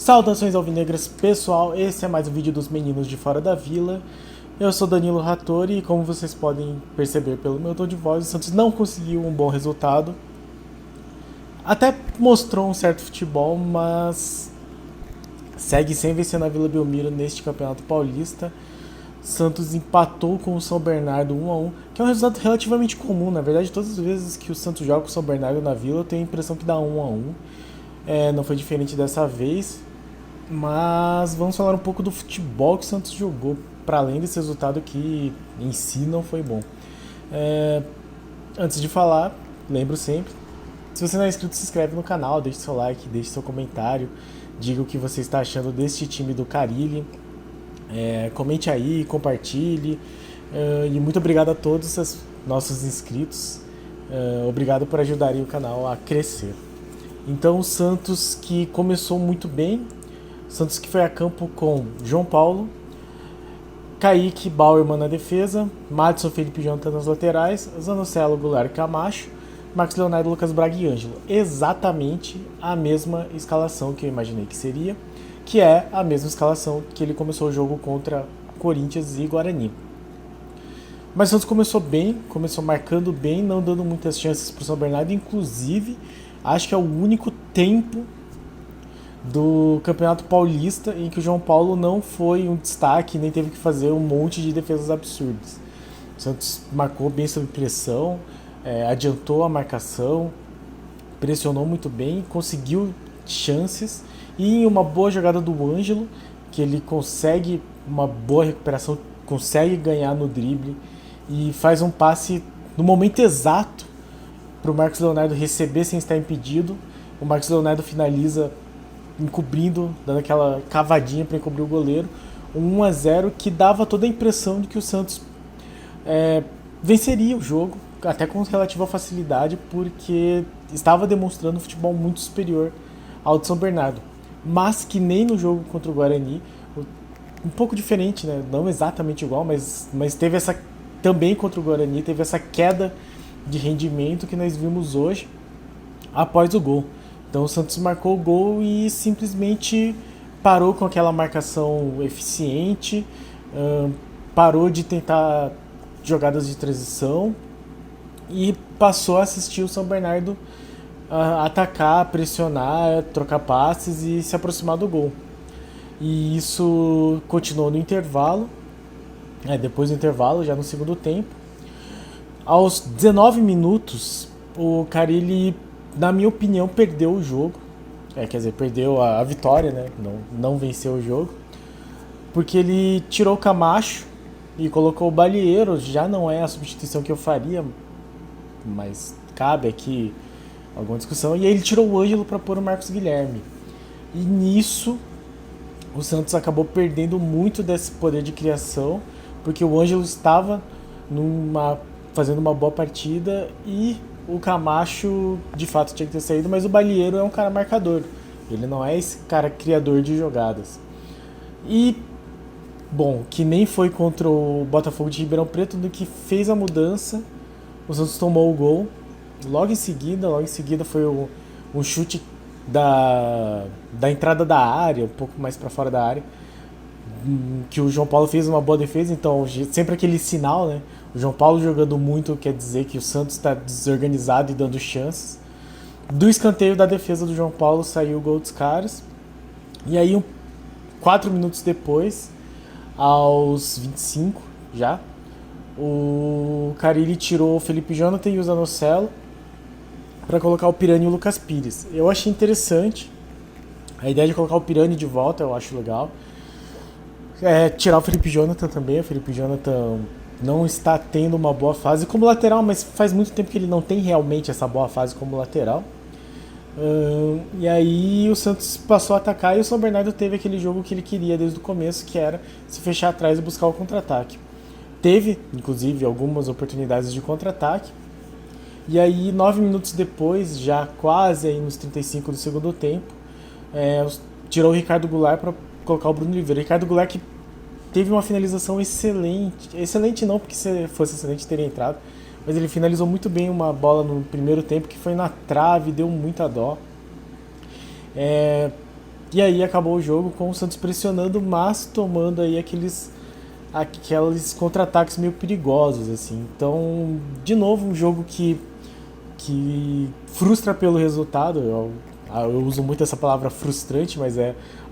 Saudações alvinegras, pessoal, esse é mais um vídeo dos meninos de fora da vila. Eu sou Danilo Rattori e como vocês podem perceber pelo meu tom de voz, o Santos não conseguiu um bom resultado. Até mostrou um certo futebol, mas segue sem vencer na Vila Belmiro neste Campeonato Paulista. Santos empatou com o São Bernardo 1-1, que é um resultado relativamente comum. Na verdade, todas as vezes que o Santos joga com o São Bernardo na Vila, eu tenho a impressão que dá 1-1. Não foi diferente dessa vez. Mas vamos falar um pouco do futebol que o Santos jogou, para além desse resultado que em si não foi bom. Antes de falar, lembro sempre, se você não é inscrito, se inscreve no canal, deixe seu like, deixe seu comentário, diga o que você está achando deste time do Carille, comente aí, compartilhe, e muito obrigado a todos os nossos inscritos, obrigado por ajudarem o canal a crescer. Então o Santos que começou muito bem, Santos que foi a campo com João Paulo, Kaique, Bauerman na defesa, Madison, Felipe Jonathan nas laterais, Zanocelo, Goulart e Camacho, Marcos Leonardo, Lucas Braga e Ângelo. Exatamente a mesma escalação que eu imaginei que seria, que é a mesma escalação que ele começou o jogo contra Corinthians e Guarani. Mas o Santos começou bem, começou marcando bem, não dando muitas chances para o São Bernardo, inclusive acho que é o único tempo do Campeonato Paulista em que o João Paulo não foi um destaque, nem teve que fazer um monte de defesas absurdas. O Santos marcou bem sob pressão, adiantou a marcação, pressionou muito bem, conseguiu chances e em uma boa jogada do Ângelo, que ele consegue uma boa recuperação, consegue ganhar no drible e faz um passe no momento exato para o Marcos Leonardo receber sem estar impedido. O Marcos Leonardo finaliza encobrindo, dando aquela cavadinha para encobrir o goleiro. Um 1-0 que dava toda a impressão de que o Santos venceria o jogo, até com relativa facilidade, porque estava demonstrando um futebol muito superior ao de São Bernardo. Mas que nem no jogo contra o Guarani, um pouco diferente, né? Não exatamente igual, mas teve essa, também contra o Guarani, teve essa queda de rendimento que nós vimos hoje após o gol. Então o Santos marcou o gol e simplesmente parou com aquela marcação eficiente, parou de tentar jogadas de transição e passou a assistir o São Bernardo atacar, pressionar, trocar passes e se aproximar do gol. E isso continuou no intervalo, depois do intervalo, já no segundo tempo. Aos 19 minutos, o Carille, na minha opinião, perdeu o jogo. Quer dizer, perdeu a vitória, né? Não venceu o jogo. Porque ele tirou o Camacho e colocou o Balieiro. Já não é a substituição que eu faria, mas cabe aqui alguma discussão. E aí ele tirou o Ângelo para pôr o Marcos Guilherme. E nisso, o Santos acabou perdendo muito desse poder de criação, porque o Ângelo estava fazendo uma boa partida e o Camacho de fato tinha que ter saído, mas o Balieiro é um cara marcador, ele não é esse cara criador de jogadas. E, bom, que nem foi contra o Botafogo de Ribeirão Preto, do que fez a mudança, o Santos tomou o gol. Logo em seguida foi um chute da entrada da área, um pouco mais para fora da área, que o João Paulo fez uma boa defesa. Então sempre aquele sinal, né? O João Paulo jogando muito quer dizer que o Santos está desorganizado e dando chances. Do escanteio da defesa do João Paulo saiu o gol dos caras. E aí 4 minutos depois, aos 25 já, o Carille tirou o Felipe Jonathan e o Zanocelo para colocar o Pirani e o Lucas Pires. Eu achei interessante a ideia de colocar o Pirani de volta, eu acho legal. Tirar o Felipe Jonathan também. O Felipe Jonathan não está tendo uma boa fase como lateral, mas faz muito tempo que ele não tem realmente essa boa fase como lateral. E aí o Santos passou a atacar e o São Bernardo teve aquele jogo que ele queria desde o começo, que era se fechar atrás e buscar o contra-ataque. Teve, inclusive, algumas oportunidades de contra-ataque. E aí, 9 minutos depois, já quase aí nos 35 do segundo tempo, tirou o Ricardo Goulart para colocar o Bruno Oliveira. Ricardo Goulart que teve uma finalização excelente não, porque se fosse excelente teria entrado, mas ele finalizou muito bem uma bola no primeiro tempo que foi na trave, deu muita dó. E aí acabou o jogo com o Santos pressionando, mas tomando aí aqueles contra-ataques meio perigosos, assim. Então, de novo, um jogo que frustra pelo resultado. Eu uso muito essa palavra frustrante, mas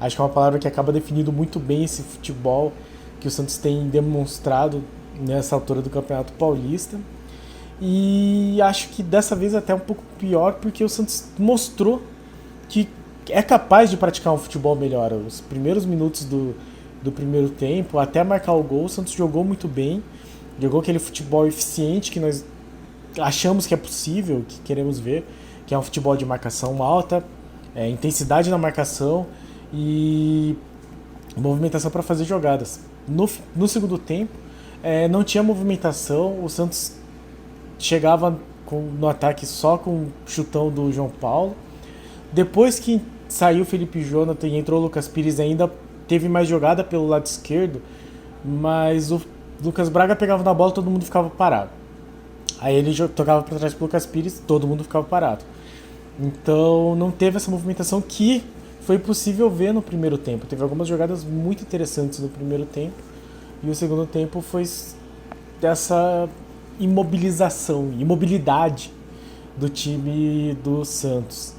acho que é uma palavra que acaba definindo muito bem esse futebol que o Santos tem demonstrado nessa altura do Campeonato Paulista. E acho que dessa vez até um pouco pior, porque o Santos mostrou que é capaz de praticar um futebol melhor. Os primeiros minutos do primeiro tempo, até marcar o gol, o Santos jogou muito bem, jogou aquele futebol eficiente que nós achamos que é possível, que queremos ver, que é um futebol de marcação alta, intensidade na marcação e movimentação para fazer jogadas. No segundo tempo, não tinha movimentação, o Santos chegava no ataque só com o chutão do João Paulo. Depois que saiu o Felipe Jonathan e entrou o Lucas Pires, ainda teve mais jogada pelo lado esquerdo, mas o Lucas Braga pegava na bola e todo mundo ficava parado. Aí ele tocava para trás pro Lucas Pires, todo mundo ficava parado. Então não teve essa movimentação que foi possível ver no primeiro tempo. Teve algumas jogadas muito interessantes no primeiro tempo, e o segundo tempo foi dessa imobilidade do time do Santos.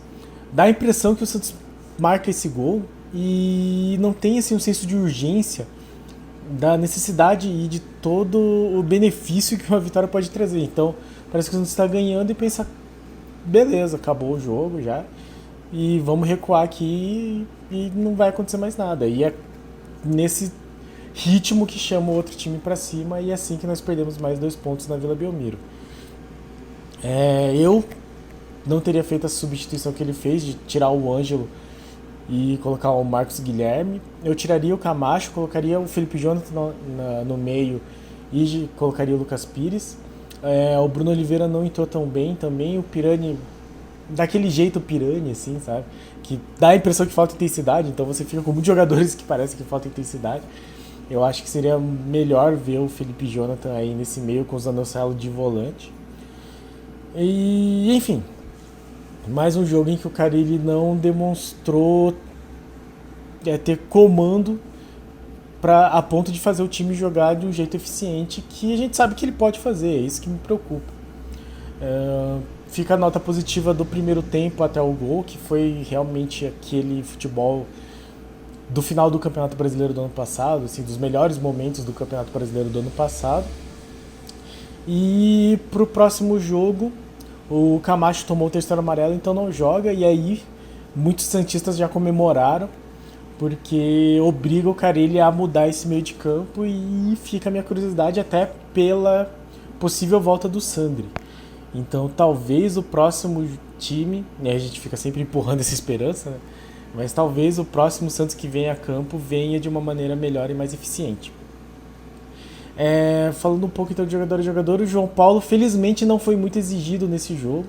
Dá a impressão que o Santos marca esse gol e não tem assim um senso de urgência da necessidade e de todo o benefício que uma vitória pode trazer. Então parece que o Santos está ganhando e pensa, beleza, acabou o jogo já e vamos recuar aqui e não vai acontecer mais nada. E é nesse ritmo que chama o outro time para cima, e é assim que nós perdemos mais 2 pontos na Vila Belmiro. Eu não teria feito a substituição que ele fez de tirar o Ângelo e colocar o Marcos Guilherme. Eu tiraria o Camacho, colocaria o Felipe Jonathan no meio e colocaria o Lucas Pires. O Bruno Oliveira não entrou tão bem também. O Pirani, daquele jeito Pirani, assim, sabe? Que dá a impressão que falta intensidade, então você fica com muitos jogadores que parece que falta intensidade. Eu acho que seria melhor ver o Felipe Jonathan aí nesse meio com o Zanocelo de volante. E, enfim, mais um jogo em que o Carille não demonstrou ter comando a ponto de fazer o time jogar de um jeito eficiente, que a gente sabe que ele pode fazer, é isso que me preocupa. Fica a nota positiva do primeiro tempo até o gol, que foi realmente aquele futebol do final do Campeonato Brasileiro do ano passado, assim, dos melhores momentos do Campeonato Brasileiro do ano passado. E pro próximo jogo, o Camacho tomou o terceiro amarelo, então não joga, e aí muitos santistas já comemoraram, porque obriga o Carille a mudar esse meio de campo, e fica a minha curiosidade até pela possível volta do Sandri. Então talvez o próximo time, e a gente fica sempre empurrando essa esperança, né? Mas talvez o próximo Santos que venha a campo venha de uma maneira melhor e mais eficiente. Falando um pouco então de jogador a jogador, o João Paulo felizmente não foi muito exigido nesse jogo.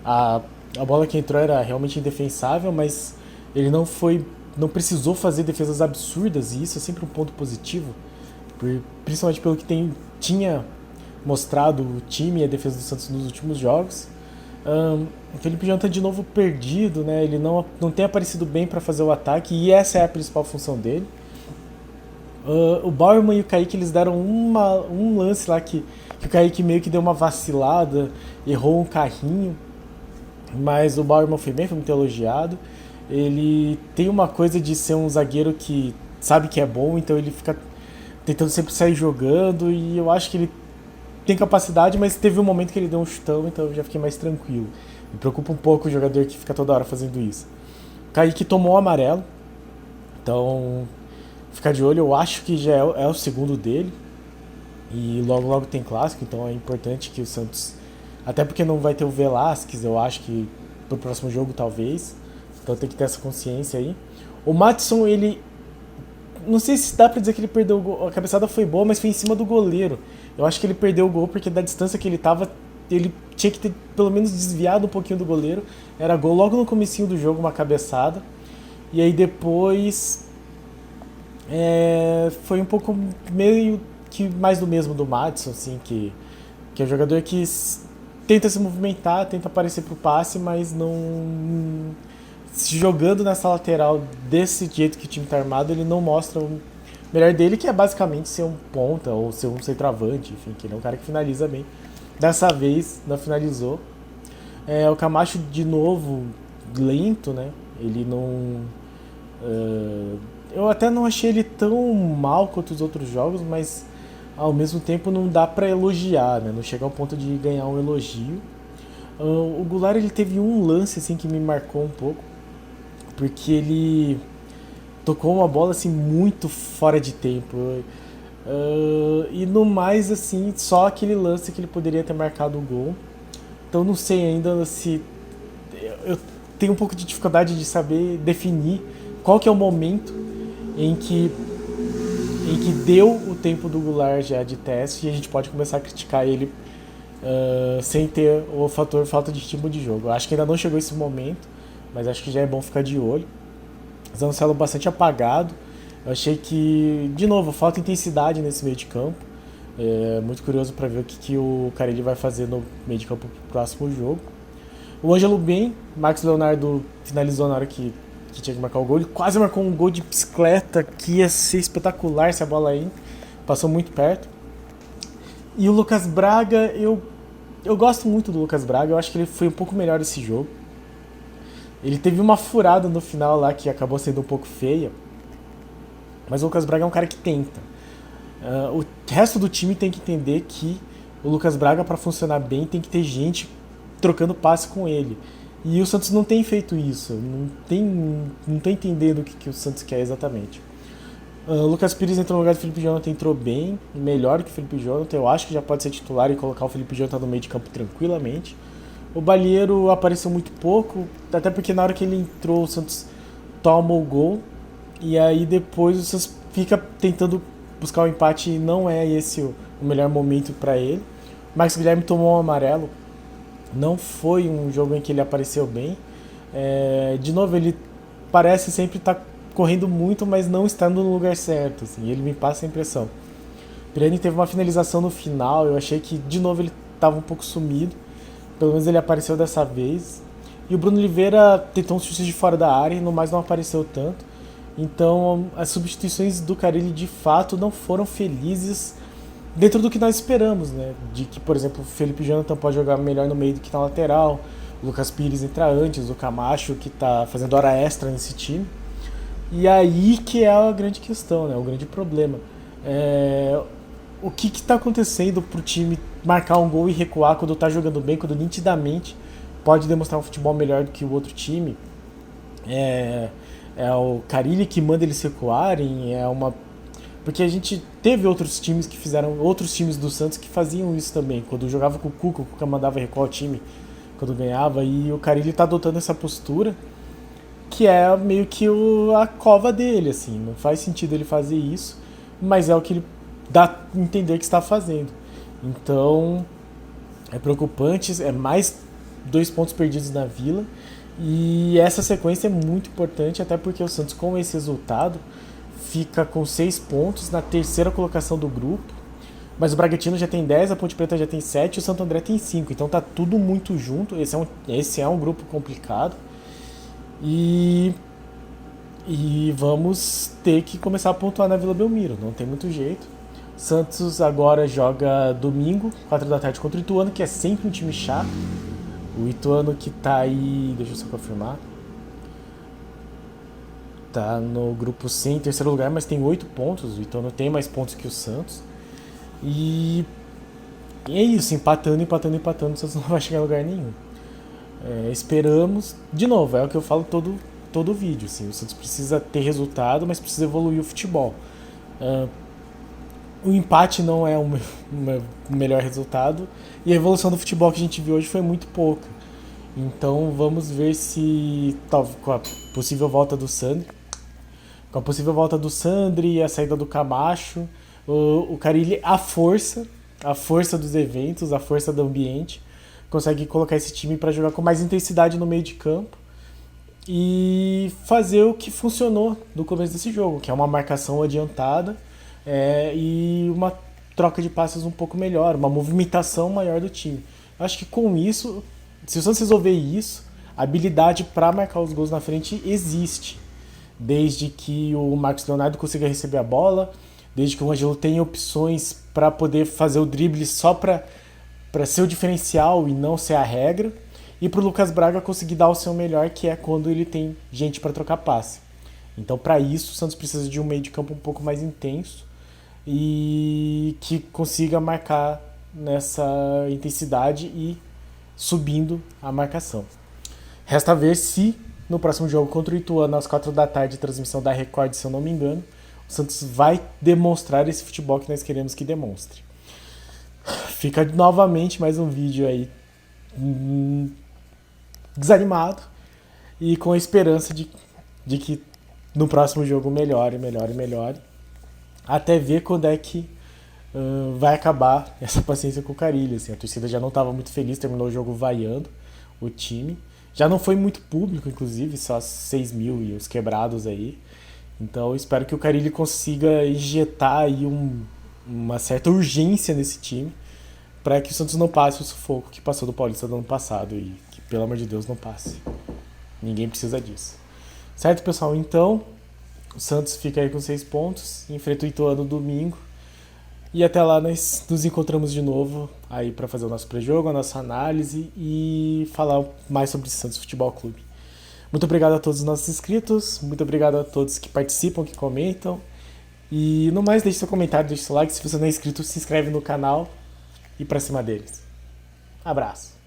A bola que entrou era realmente indefensável, mas ele não precisou fazer defesas absurdas, e isso é sempre um ponto positivo, principalmente pelo que tinha mostrado o time e a defesa do Santos nos últimos jogos. O Felipe Jonathan de novo perdido, né? Ele não tem aparecido bem para fazer o ataque, e essa é a principal função dele. O Bauerman e o Kaique, eles deram um lance lá que o Kaique meio que deu uma vacilada, errou um carrinho, mas o Bauerman foi bem, foi muito elogiado. Ele tem uma coisa de ser um zagueiro que sabe que é bom, então ele fica tentando sempre sair jogando, e eu acho que ele tem capacidade, mas teve um momento que ele deu um chutão, então eu já fiquei mais tranquilo. Me preocupa um pouco o jogador que fica toda hora fazendo isso. O Kaique tomou o amarelo, então ficar de olho. Eu acho que já é o segundo dele, e logo tem clássico, então é importante que o Santos, até porque não vai ter o Velasquez, eu acho que pro próximo jogo talvez, então tem que ter essa consciência aí. O Matheson, ele, não sei se dá pra dizer que ele perdeu o gol, a cabeçada foi boa, mas foi em cima do goleiro. Eu acho que ele perdeu o gol porque da distância que ele tava, ele tinha que ter pelo menos desviado um pouquinho do goleiro. Era gol logo no comecinho do jogo, uma cabeçada. E aí depois foi um pouco meio que mais do mesmo do Matheson, assim, que é um jogador que tenta se movimentar, tenta aparecer pro passe, mas não se jogando nessa lateral desse jeito que o time tá armado, ele não mostra o melhor dele, que é basicamente ser um ponta ou ser um centroavante, enfim, que ele é um cara que finaliza bem. Dessa vez não finalizou. O Camacho, de novo, lento, né? Ele não. Eu até não achei ele tão mal quanto os outros jogos, mas ao mesmo tempo não dá pra elogiar, né? Não chega ao ponto de ganhar um elogio. O Goulart, ele teve um lance assim que me marcou um pouco, porque ele tocou uma bola assim muito fora de tempo. E no mais, assim, só aquele lance que ele poderia ter marcado o gol. Então não sei ainda se. Eu tenho um pouco de dificuldade de saber definir qual que é o momento em que deu o tempo do Goulart já de teste e a gente pode começar a criticar ele sem ter o fator falta de ritmo de jogo. Eu acho que ainda não chegou esse momento, mas acho que já é bom ficar de olho. Zanocelo bastante apagado. Eu achei que, de novo, falta intensidade nesse meio de campo. Muito curioso para ver o que o Carille vai fazer no meio de campo pro próximo jogo. O Ângelo bem, Marcos Leonardo finalizou na hora que tinha que marcar o gol. Ele quase marcou um gol de bicicleta que ia ser espetacular se a bola entra. Passou muito perto. E o Lucas Braga, eu gosto muito do Lucas Braga. Eu acho que ele foi um pouco melhor esse jogo. Ele teve uma furada no final lá que acabou sendo um pouco feia. Mas o Lucas Braga é um cara que tenta. O resto do time tem que entender que o Lucas Braga, para funcionar bem, tem que ter gente trocando passe com ele. E o Santos não tem feito isso. Não tô entendendo o que o Santos quer exatamente. O Lucas Pires entrou no lugar do Felipe Jonathan, entrou bem, melhor que o Felipe Jonathan. Eu acho que já pode ser titular e colocar o Felipe Jonathan no meio de campo tranquilamente. O Balieiro apareceu muito pouco, até porque na hora que ele entrou o Santos toma o gol. E aí depois o Santos fica tentando buscar o empate e não é esse o melhor momento para ele. O Marcos Guilherme tomou um amarelo. Não foi um jogo em que ele apareceu bem. De novo, ele parece sempre estar correndo muito, mas não estando no lugar certo. Assim, ele me passa a impressão. O Pirani teve uma finalização no final. Eu achei que, de novo, ele estava um pouco sumido. Pelo menos ele apareceu dessa vez. E o Bruno Oliveira tentou um chute de fora da área, no mais não apareceu tanto. Então, as substituições do Carille, de fato, não foram felizes dentro do que nós esperamos, né? De que, por exemplo, o Felipe Jonathan pode jogar melhor no meio do que na lateral, o Lucas Pires entra antes, o Camacho que tá fazendo hora extra nesse time. E aí que é a grande questão, né? O grande problema. O que tá acontecendo pro time marcar um gol e recuar quando tá jogando bem, quando nitidamente pode demonstrar um futebol melhor do que o outro time? É o Carille que manda eles recuarem, porque a gente teve outros times que fizeram, outros times do Santos que faziam isso também. Quando jogava com o Cuca mandava recuar o time quando ganhava, e o Carille tá adotando essa postura que é meio que a cova dele, assim. Não faz sentido ele fazer isso, mas é o que ele dá a entender que está fazendo. Então, é preocupante, é mais 2 pontos perdidos na Vila, e essa sequência é muito importante, até porque o Santos, com esse resultado, fica com 6 pontos na terceira colocação do grupo, mas o Bragantino já tem 10, a Ponte Preta já tem 7 e o Santo André tem 5, então tá tudo muito junto. Esse é um grupo complicado e vamos ter que começar a pontuar na Vila Belmiro, não tem muito jeito. Santos agora joga domingo, 4 da tarde, contra o Ituano, que é sempre um time chato. O Ituano que tá aí, deixa eu só confirmar, tá no grupo C em terceiro lugar, mas tem 8 pontos. O Ituano tem mais pontos que o Santos. E é isso, empatando, o Santos não vai chegar a lugar nenhum. Esperamos, de novo, é o que eu falo todo vídeo, assim, o Santos precisa ter resultado, mas precisa evoluir o futebol. O empate não é o melhor resultado, e a evolução do futebol que a gente viu hoje foi muito pouca. Então vamos ver se, com a possível volta do Sandri, e a saída do Camacho, o Carille, a força dos eventos, a força do ambiente, consegue colocar esse time para jogar com mais intensidade no meio de campo e fazer o que funcionou no começo desse jogo, que é uma marcação adiantada e uma troca de passes um pouco melhor, uma movimentação maior do time. Eu acho que com isso, se o Santos resolver isso, habilidade para marcar os gols na frente existe. Desde que o Marcos Leonardo consiga receber a bola, desde que o Ângelo tenha opções para poder fazer o drible só para ser o diferencial e não ser a regra, e para o Lucas Braga conseguir dar o seu melhor, que é quando ele tem gente para trocar passe. Então, para isso, o Santos precisa de um meio de campo um pouco mais intenso e que consiga marcar nessa intensidade e subindo a marcação. Resta ver se no próximo jogo contra o Ituano, às 4 da tarde, transmissão da Record, se eu não me engano, o Santos vai demonstrar esse futebol que nós queremos que demonstre. Fica novamente mais um vídeo aí desanimado e com a esperança de que no próximo jogo melhore, até ver quando é que vai acabar essa paciência com o Carille. Assim, a torcida já não estava muito feliz, terminou o jogo vaiando o time. Já não foi muito público, inclusive, só 6 mil e os quebrados aí. Então eu espero que o Carille consiga injetar aí uma certa urgência nesse time para que o Santos não passe o sufoco que passou do Paulista do ano passado e que, pelo amor de Deus, não passe. Ninguém precisa disso. Certo, pessoal? Então, o Santos fica aí com 6 pontos, enfrenta o Ituano domingo. E até lá nós nos encontramos de novo aí para fazer o nosso pré-jogo, a nossa análise e falar mais sobre o Santos Futebol Clube. Muito obrigado a todos os nossos inscritos, muito obrigado a todos que participam, que comentam. E no mais, deixe seu comentário, deixe seu like. Se você não é inscrito, se inscreve no canal e para cima deles. Abraço.